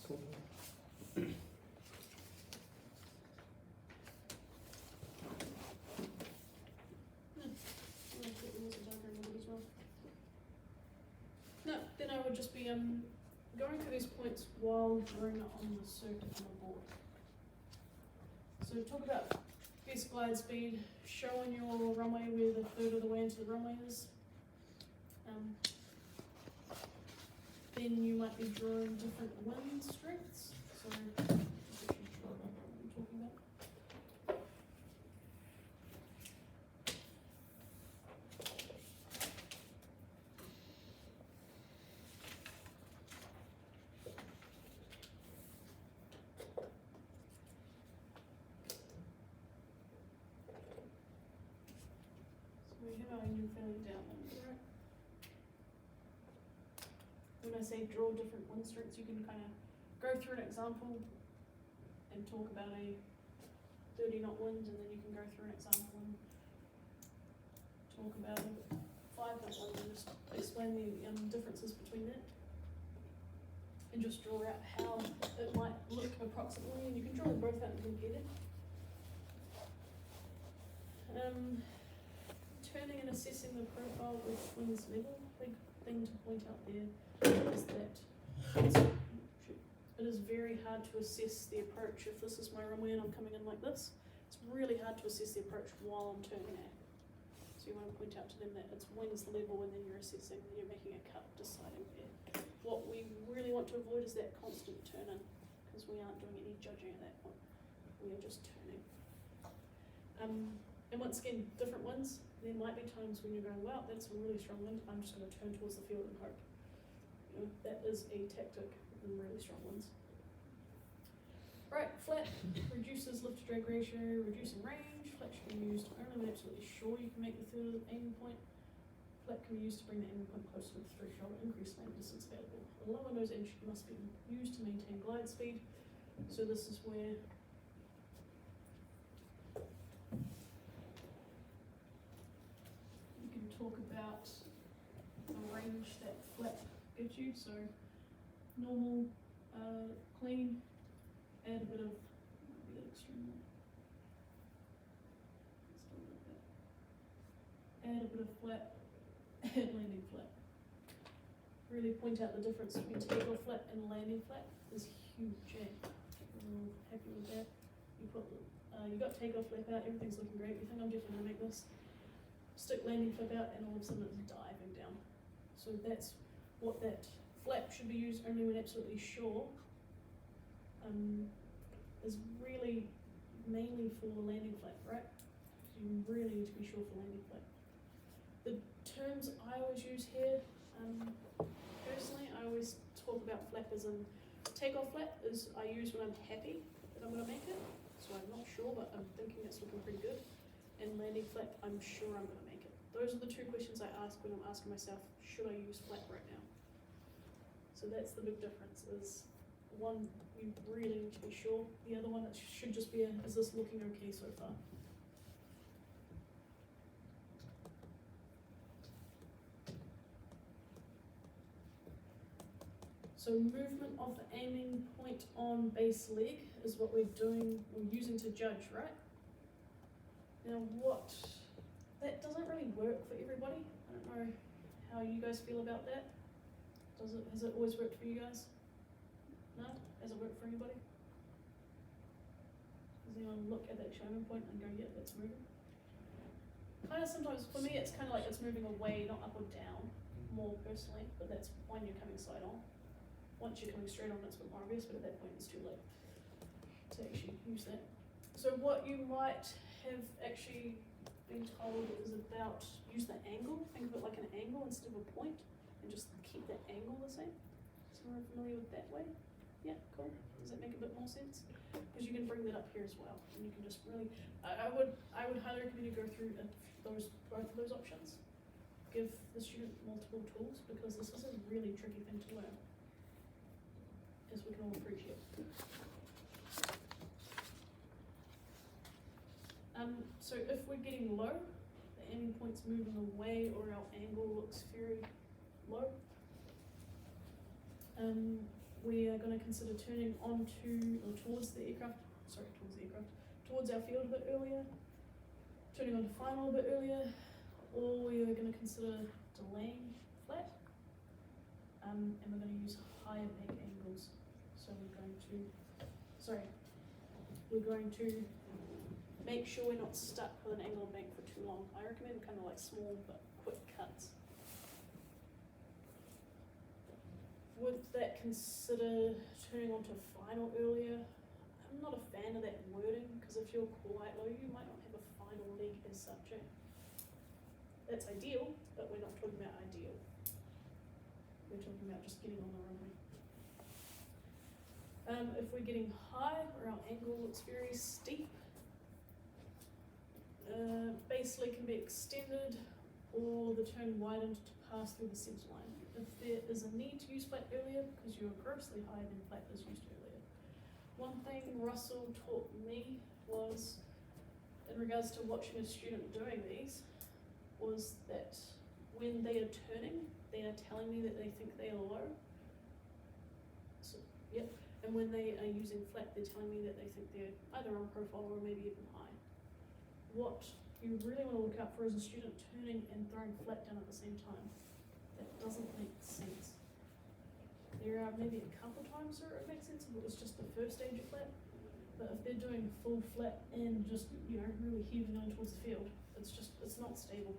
Cool. No, then I would just be going through these points while drawing it on the circuit on the board. So talk about best glide speed, show on your runway where the third of the way into the runway is. Then you might be drawing different wind strengths. So just actually draw what I'm talking about. So we have our engine fairly downwind, right? When I say draw different wind strengths, you can kind of go through an example and talk about a 30 knot wind, and then you can go through an example and talk about a 5 knot wind and just explain the differences between that. And just draw out how it might look approximately, and you can draw them both out and compare them. Turning and assessing the profile with wings level, big thing to point out there is that it is very hard to assess the approach. If this is my runway and I'm coming in like this, it's really hard to assess the approach while I'm turning it. So you want to point out to them that it's wings level, and then you're assessing, you're making a cut, deciding there. What we really want to avoid is that constant turn in, because we aren't doing any judging at that point. We are just turning. And once again, different winds. There might be times when you're going, wow, that's a really strong wind, I'm just going to turn towards the field and hope. You know, that is a tactic in really strong winds. Right, flat reduces lift to drag ratio, reducing range. Flat should be used only when absolutely sure you can make the third aiming point. Flat can be used to bring the aiming point closer to the threshold, increase landing distance available. A lower nose edge must be used to maintain glide speed. So this is where you can talk about the range that flat gives you. So normal, clean, add a bit of, might be that extreme one. Still like that. Add a bit of flat, add landing flat. Really point out the difference between takeoff flat and landing flat is huge, eh? I'm happy with that. You put, you got takeoff flap out, everything's looking great, you think I'm definitely gonna make this. Stick landing flap out and all of a sudden it's diving down. So that's what that flap should be used only when absolutely sure. Is really mainly for landing flap, right? You really need to be sure for landing flap. The terms I always use here, personally, I always talk about flap as in takeoff flap is I use when I'm happy that I'm gonna make it. So I'm not sure, but I'm thinking it's looking pretty good. And landing flap, I'm sure I'm gonna make it. Those are the two questions I ask when I'm asking myself, should I use flap right now? So that's the big difference is one, you really need to be sure. The other one, it should just be is this looking okay so far? So movement of the aiming point on base leg is what we're using to judge, right? Now that doesn't really work for everybody. I don't know how you guys feel about that. Has it always worked for you guys? No? Has it worked for anybody? Does anyone look at that showman point and go, yeah, that's moving? Kinda sometimes, for me, it's kinda like it's moving away, not up or down, more personally, but that's when you're coming side on. Once you're coming straight on, it's a bit more obvious, but at that point it's too late to actually use that. So what you might have actually been told is about use the angle, think of it like an angle instead of a point, and just keep that angle the same. Someone familiar with that way? Yeah, cool. Does that make a bit more sense? Because you can bring that up here as well, and you can just really, I would highly recommend you go through both of those options. Give the student multiple tools, because this is a really tricky thing to learn, as we can all appreciate. So if we're getting low, the aiming point's moving away or our angle looks very low, we are going to consider turning onto or towards our field a bit earlier, turning onto final a bit earlier, or we are going to consider delaying flat, and we're going to use higher bank angles. So we're going to make sure we're not stuck with an angle bank for too long. I recommend kind of like small but quick cuts. Would that consider turning onto final earlier? I'm not a fan of that wording, because if you're quite low, you might not have a final leg as such. That's ideal, but we're not talking about ideal. We're talking about just getting on the runway. If we're getting high, or our angle looks very steep, base leg can be extended, or the turn widened to pass through the centre line. If there is a need to use flat earlier, because you're grossly higher than flat is used earlier. One thing Russell taught me was, in regards to watching a student doing these, was that when they are turning, they are telling me that they think they are low. So, yep. And when they are using flat, they're telling me that they think they're either on profile or maybe even high. What you really want to look out for is a student turning and throwing flat down at the same time. That doesn't make sense. There are maybe a couple times where it makes sense if it was just the first stage of flat, but if they're doing full flat and just, really heaving on towards the field, it's not stable.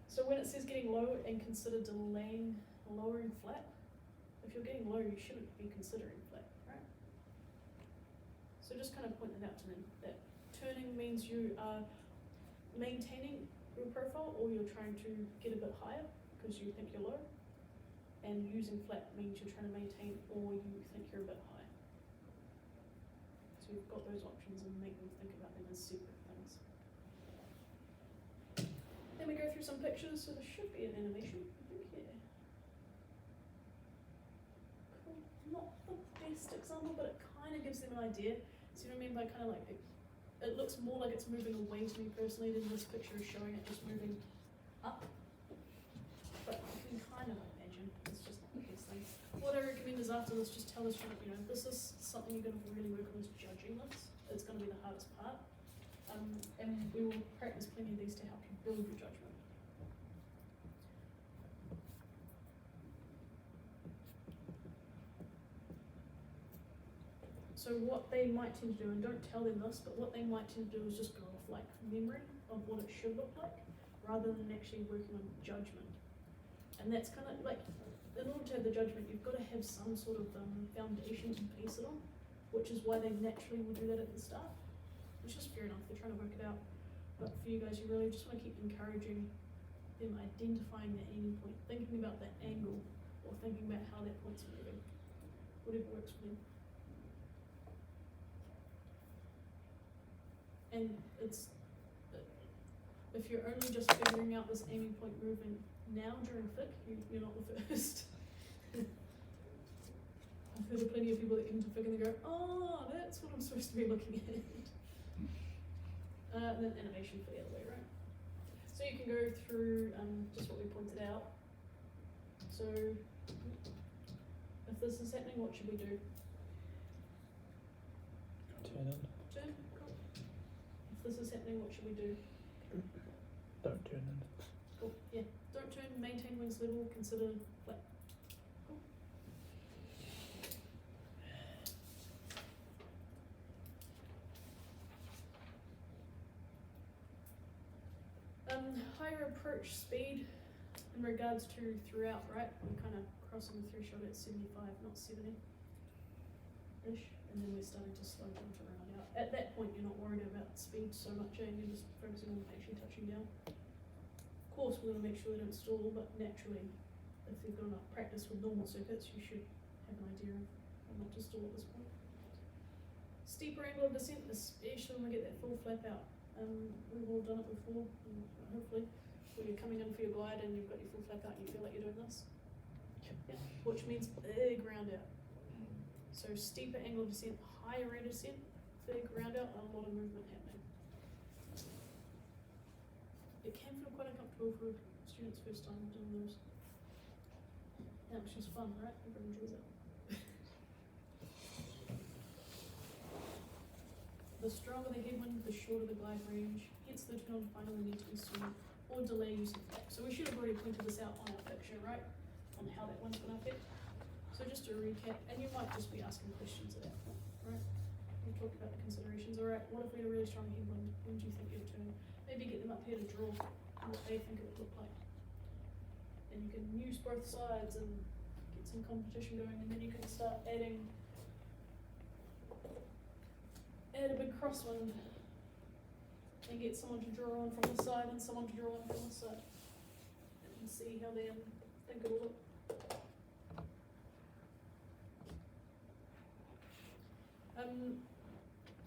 So when it says getting low and consider lowering flat, if you're getting low, you shouldn't be considering flat, right? So just kind of point that out to them, that turning means you are maintaining your profile or you're trying to get a bit higher. because you think you're low, and using flat means you're trying to maintain or you think you're a bit high. So you've got those options and make them think about them as separate things. Then we go through some pictures, so there should be an animation, I think, yeah. Cool. Not the best example, but it kind of gives them an idea. So you know what I mean by kind of like, it looks more like it's moving away to me personally than this picture is showing it just moving up. But you can kind of imagine, it's just not the best thing. What I recommend is after this, just tell the student, you know, this is something you're going to really work on is judging this. It's going to be the hardest part. And we will practice plenty of these to help you build your judgment. So what they might tend to do, and don't tell them this, but what they might tend to do is just go off like memory of what it should look like, rather than actually working on judgment. And that's kind of like, in order to have the judgment, you've got to have some sort of foundation to base it on, which is why they naturally will do that at the start, which is fair enough, they're trying to work it out. But for you guys, you really just want to keep encouraging them identifying the aiming point, thinking about that angle, or thinking about how that point's moving, whatever works for them. And it's, if you're only just figuring out this aiming point movement now during FIC, you're not the first. I've heard of plenty of people that get into FIC and they go, oh, that's what I'm supposed to be looking at. And then animation for the other way, right? So you can go through just what we pointed out. So if this is happening, what should we do? Turn in. Turn? Cool. If this is happening, what should we do? Don't turn in. Cool. Yeah. Don't turn, maintain wings level, consider flat. Cool. Higher approach speed in regards to throughout, right? We're kind of crossing the threshold at 75, not 70-ish, and then we're starting to slow down to round out. At that point, you're not worried about speed so much, and you're just focusing on actually touching down. Of course, we're going to make sure they don't stall, but naturally, if you've got enough practice with normal circuits, you should have an idea of not to stall at this point. Steeper angle of descent, especially when we get that full flap out. We've all done it before, and hopefully, where you're coming in for your glide and you've got your full flap out and you feel like you're doing this. Yeah. Which means big round out. So steeper angle of descent, higher rate of descent, big round out, and a lot of movement happening. It can feel quite uncomfortable for students' first time doing those. Yeah, it's just fun, right? Everyone enjoys it. The stronger the headwind, the shorter the glide range, hence the turn on finally need to be soon, or delay using flap. So we should have already pointed this out on our picture, right? On how that one's going to affect. So just to recap, and you might just be asking questions at that point, right? We talked about the considerations. Alright, what if we had a really strong headwind? When do you think you'd turn? Maybe get them up here to draw what they think it would look like. And you can use both sides and get some competition going, and then you can start adding a big crosswind and get someone to draw on from this side and someone to draw on from this side and see how they think it'll look.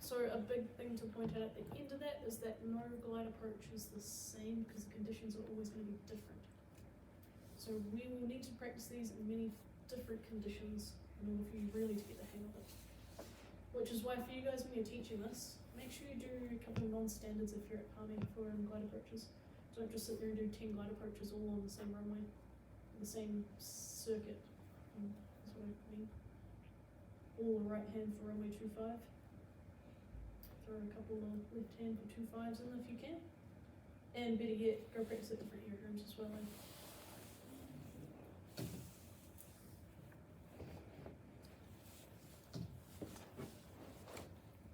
So a big thing to point out at the end of that is that no glide approach is the same because the conditions are always going to be different. So we will need to practice these in many different conditions in order for you really to get the hang of it. Which is why for you guys when you're teaching this, make sure you do a couple of non-standards if you're at Palmy for glide approaches. Don't just sit there and do 10 glide approaches all on the same runway, the same circuit. That's what I mean. All the right hand for runway 25. Throw a couple of left hand for 25s in if you can. And better yet, go practice at different aerodromes as well.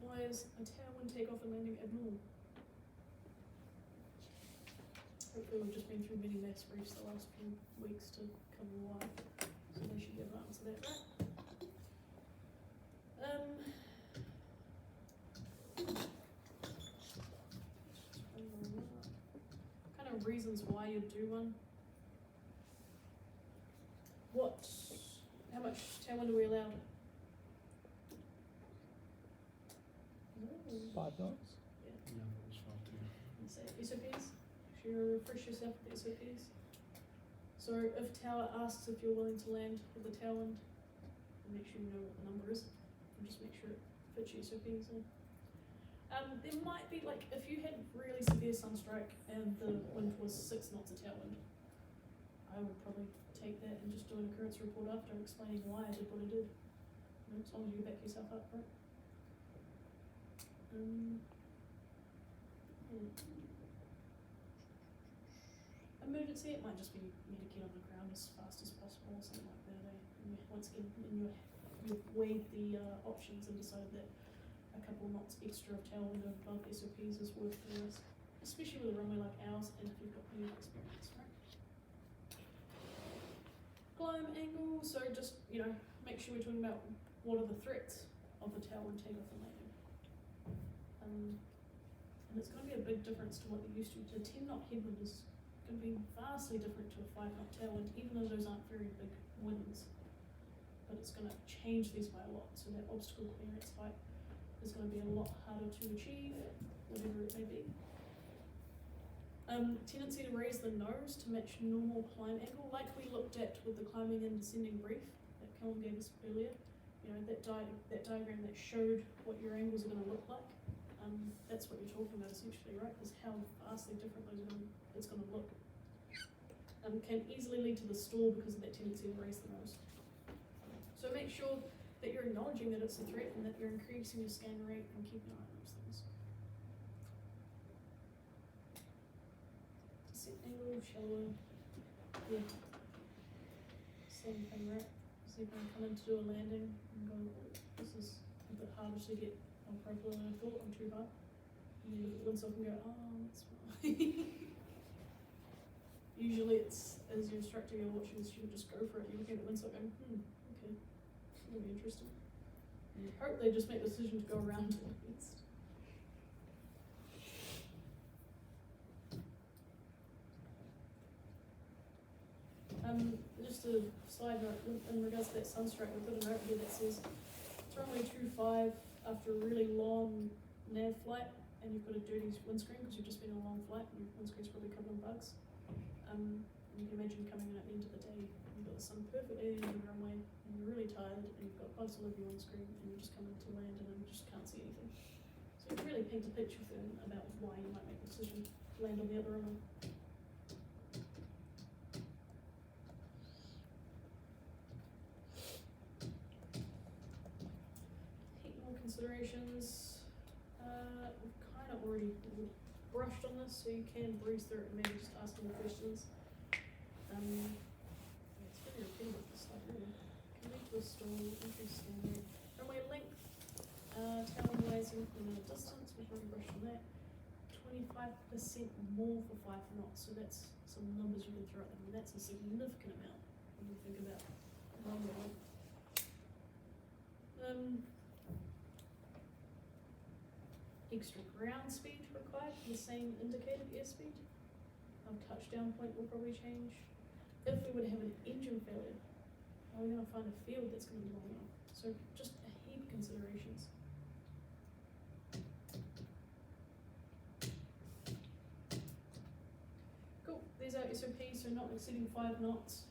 Why is a tailwind takeoff and landing abnormal? Hopefully we've just been through many maths briefs the last few weeks to cover why. So they should be able to answer that, right? Kind of reasons why you'd do one. tailwind are we allowed? 5 knots. Yeah, that was 5 too. Let's say SOPs. Make sure you refresh yourself with the SOPs. So if Tower asks if you're willing to land with the tailwind, make sure you know what the number is, and just make sure it fits your SOPs in. There might be, like, if you had really severe sunstrike and the wind was 6 knots of tailwind, I would probably take that and just do an occurrence report after explaining why I did what I did. You know, as long as you back yourself up, right? Emergency, it might just be you need to get on the ground as fast as possible or something like that. And once again, you've weighed the options and decided that a couple knots extra of tailwind above SOPs is worth the risk, especially with a runway like ours and if you've got plenty of experience, right? Climb angle, so just, you know, make sure we're talking about what are the threats of the tailwind takeoff and landing. And it's going to be a big difference to what you're used to. The 10 knot headwind is going to be vastly different to a 5 knot tailwind, even though those aren't very big winds. But it's going to change these by a lot, so that obstacle clearance height is going to be a lot harder to achieve, whatever it may be. Tendency to raise the nose to match normal climb angle, like we looked at with the climbing and descending brief that Callum gave us earlier. You know, that diagram that showed what your angles are going to look like. That's what you're talking about essentially, right? Is how vastly different it's going to look. Can easily lead to the stall because of that tendency to raise the nose. So make sure that you're acknowledging that it's a threat and that you're increasing your scan rate and keeping an eye on those things. Descent angle, shallow. Yeah. Same thing, right? So you're going to come in to do a landing and go, this is a bit harder to get on profile than I thought, I'm too high. And you look at the windsock and go, oh, that's fine. Usually it's, as your instructor, you're watching the student just go for it. You're looking at the windsock going, okay, that'll be interesting. And you hope they just make the decision to go around it at least. Just a side note, in regards to that sunstrike, we put a note here that says, it's runway 25 after a really long nav flight, and you've got a dirty windscreen because you've just been on a long flight and your windscreen's probably covered in bugs. You can imagine coming in at the end of the day, you've got the sun perfectly in the runway, and you're really tired, and you've got bugs all over your windscreen, and you're just coming to land, and you just can't see anything. So you really paint a picture for them about why you might make the decision to land on the other runway. Technical considerations. We've kind of already brushed on this, so you can breeze through it and maybe just ask more questions. It's very repeatable, this slide, really. Can lead to a stall, entry standard. Runway length, tailwind rising from a distance, we've already brushed on that. 25% more for 5 knots, so that's some numbers you can throw at them, and that's a significant amount when you think about runway length. Extra ground speed required for the same indicated airspeed. Touchdown point will probably change. If we were to have an engine failure, are we going to find a field that's going to be long enough? So just a heap of considerations. Cool, there's our SOP, so not exceeding 5 knots.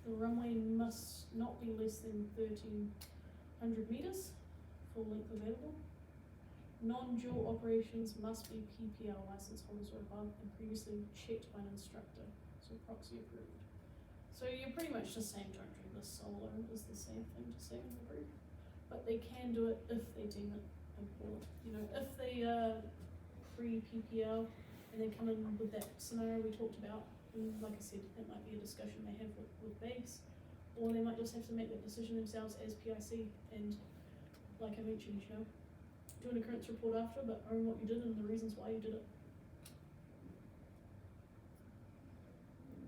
The runway must not be less than 1,300 meters, full length available. Non-dual operations must be PPL license holders or above and previously checked by an instructor, so proxy approved. So you're pretty much just saying don't do this solo is the same thing to say in the brief, but they can do it if they deem it important. You know, if they are pre-PPL and they come in with that scenario we talked about, and like I said, that might be a discussion they have with base, or they might just have to make that decision themselves as PIC, and like I mentioned, you know, do an occurrence report after, but own what you did and the reasons why you did it.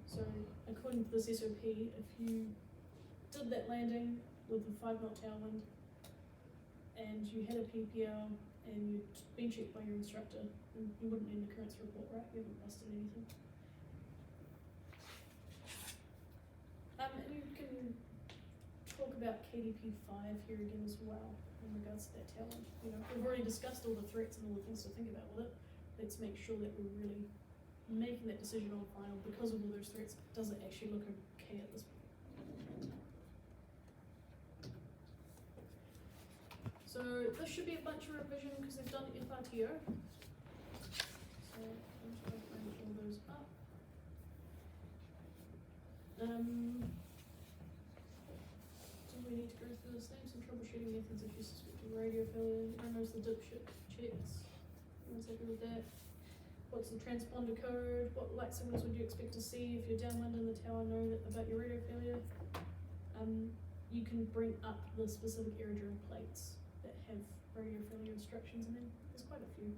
So, according to this SOP, if you did that landing with a 5 knot tailwind and you had a PPL and you'd been checked by your instructor, then you wouldn't need an occurrence report, right? You haven't busted anything. And you can talk about about KDP 5 here again as well in regards to that talent. You know, we've already discussed all the threats and all the things to think about with it. Let's make sure that we're really making that decision on final because of all those threats. Does it actually look okay at this point? So this should be a bunch of revision because they've done FRTO. So I'm just going to bring all those up. Do we need to go through this name? Some troubleshooting methods if you suspect of radio failure. Everyone knows the dipshit checks. Everyone's happy with that. What's the transponder code? What light signals would you expect to see if you're downwind in the tower? Know that about your radio failure. You can bring up the specific aerodrome plates that have radio failure instructions in them. There's quite a few.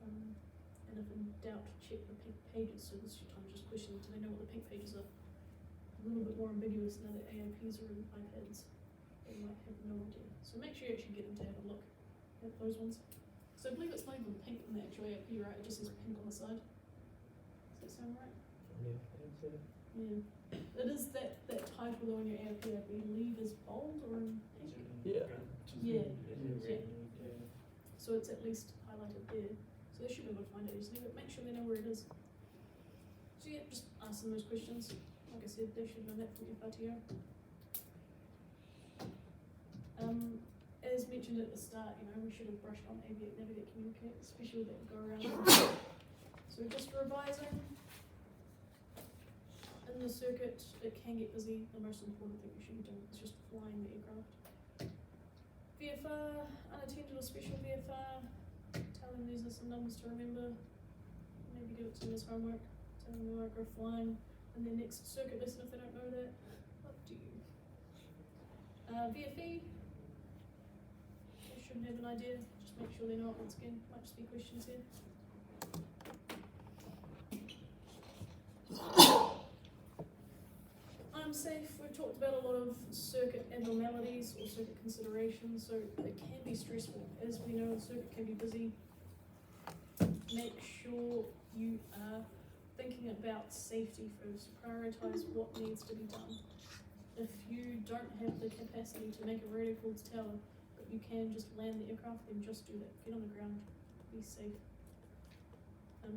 And if in doubt, check the pink pages. So this is your time just questioning, do they know what the pink pages are? A little bit more ambiguous now that AIPs are in iPads. They might have no idea. So make sure you actually get them to have a look at those ones. So I believe it's not even pink in the actual AIP, right? It just says pink on the side. Does that sound right? Yeah, that's it. Yeah. It is that title though in your AIP, I believe is bold or in pink. Yeah. Yeah. Yeah. So it's at least highlighted there. So they should be able to find it easily, but make sure they know where it is. So yeah, just ask them those questions. Like I said, they should know that from FRTO. As mentioned at the start, you know, we should have brushed on Aviate, Navigate, Communicate, especially with that go around. So just revising. In the circuit, it can get busy. The most important thing you should be doing is just flying the aircraft. VFR, unattended or special VFR. Tell them these are some numbers to remember. Maybe give it to them as homework. Tell them they won't go flying in their next circuit lesson if they don't know that. Up to you. VFE. They shouldn't have an idea. Just make sure they know it once again. Might just be questions here. I'm safe. We've talked about a lot of circuit abnormalities or circuit considerations, so it can be stressful. As we know, the circuit can be busy. Make sure you are thinking about safety first. Prioritize what needs to be done. If you don't have the capacity to make a radio call to tower, but you can just land the aircraft, then just do that. Get on the ground. Be safe.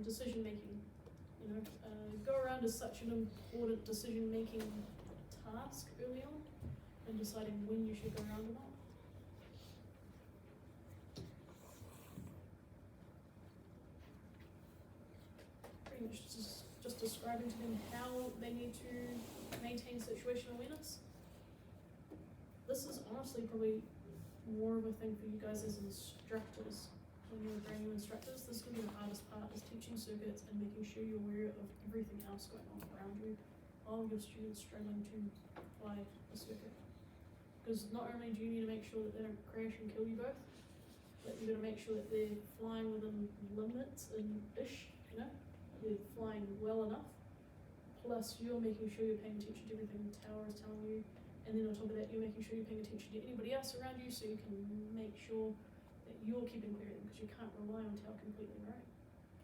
Decision making. You know, go around is such an important decision making task early on, and deciding when you should go around or not. Pretty much just describing to them how they need to maintain situational awareness. This is honestly probably more of a thing for you guys as instructors. When you're brand new instructors, this can be the hardest part, is teaching circuits and making sure you're aware of everything else going on around you while your students struggling to fly a circuit. Because not only do you need to make sure that they don't crash and kill you both, but you've got to make sure that they're flying within limits and ish, you know, they're flying well enough. Plus you're making sure you're paying attention to everything the tower is telling you, and then on top of that you're making sure you're paying attention to anybody else around you so you can make sure that you're keeping clear of them, because you can't rely on tower completely, right?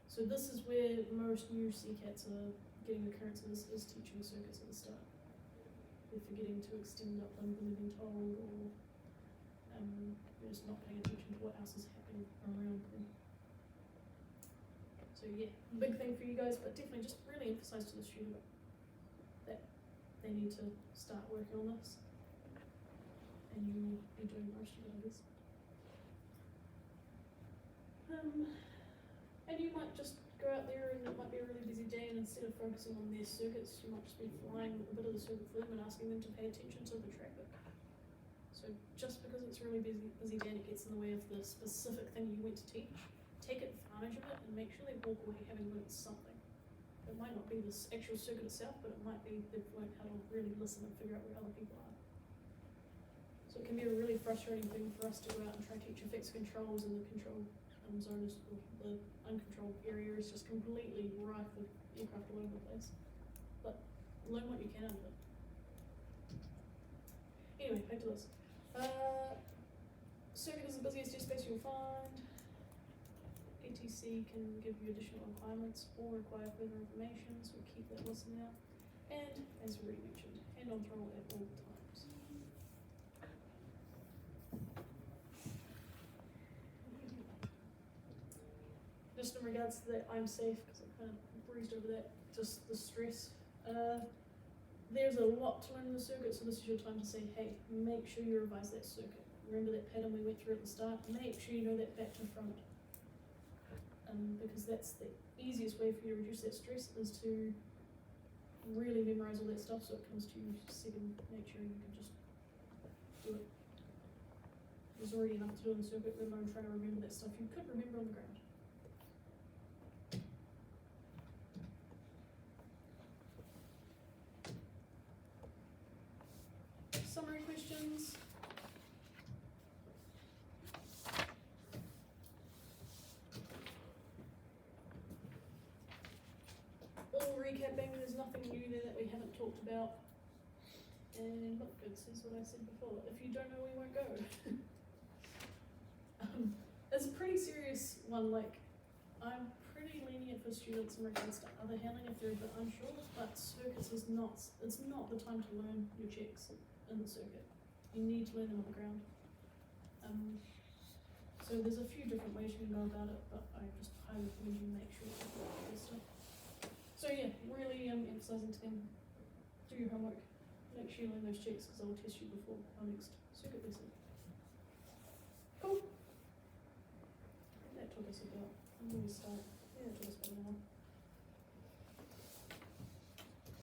So this is where most new CCATs are getting occurrences, is teaching circuits at the start. They're forgetting to extend upwind when they've been told, or they're just not paying attention to what else is happening around them. So yeah, big thing for you guys, but definitely just really emphasize to the student that they need to start working on this, and you will be doing most of it, I guess. And you might just go out there and it might be a really busy day, and instead of focusing on their circuits, you might just be flying a bit of the circuit for them and asking them to pay attention to the traffic. So just because it's a really busy day and it gets in the way of the specific thing you went to teach, take advantage of it and make sure they walk away having learned something. It might not be this actual circuit itself, but it might be they've learned how to really listen and figure out where other people are. So it can be a really frustrating thing for us to go out and try to teach effects controls, and the control zone is, the uncontrolled area is just completely rife with aircraft all over the place. But learn what you can out of it. Anyway, back to this. Circuit is the busiest airspace you'll find. ATC can give you additional requirements or require further information, so keep that listening out. And as we already mentioned, hand on throttle at all times. in regards to that, I'm safe, because I kind of breezed over that, just the stress. There's a lot to learn in the circuit, so this is your time to say, hey, make sure you revise that circuit. Remember that pattern we went through at the start, make sure you know that back to front. Because that's the easiest way for you to reduce that stress, is to really memorize all that stuff so it comes to you second nature and you can just do it. There's already enough to do in the circuit, let alone trying to remember that stuff you could remember on the ground. Summary questions. All recapping, there's nothing new there that we haven't talked about. And look, it says what I said before, if you don't know, we won't go. It's a pretty serious one, like, I'm pretty lenient for students in regards to other handling if they're a bit unsure, but circuits is not, it's not the time to learn your checks in the circuit. You need to learn them on the ground. So there's a few different ways you can go about it, but I just highly recommend you make sure you do this stuff. So yeah, really emphasising to them, do your homework, make sure you learn those checks because I will test you before our next circuit lesson. Cool. That took us about, when did we start?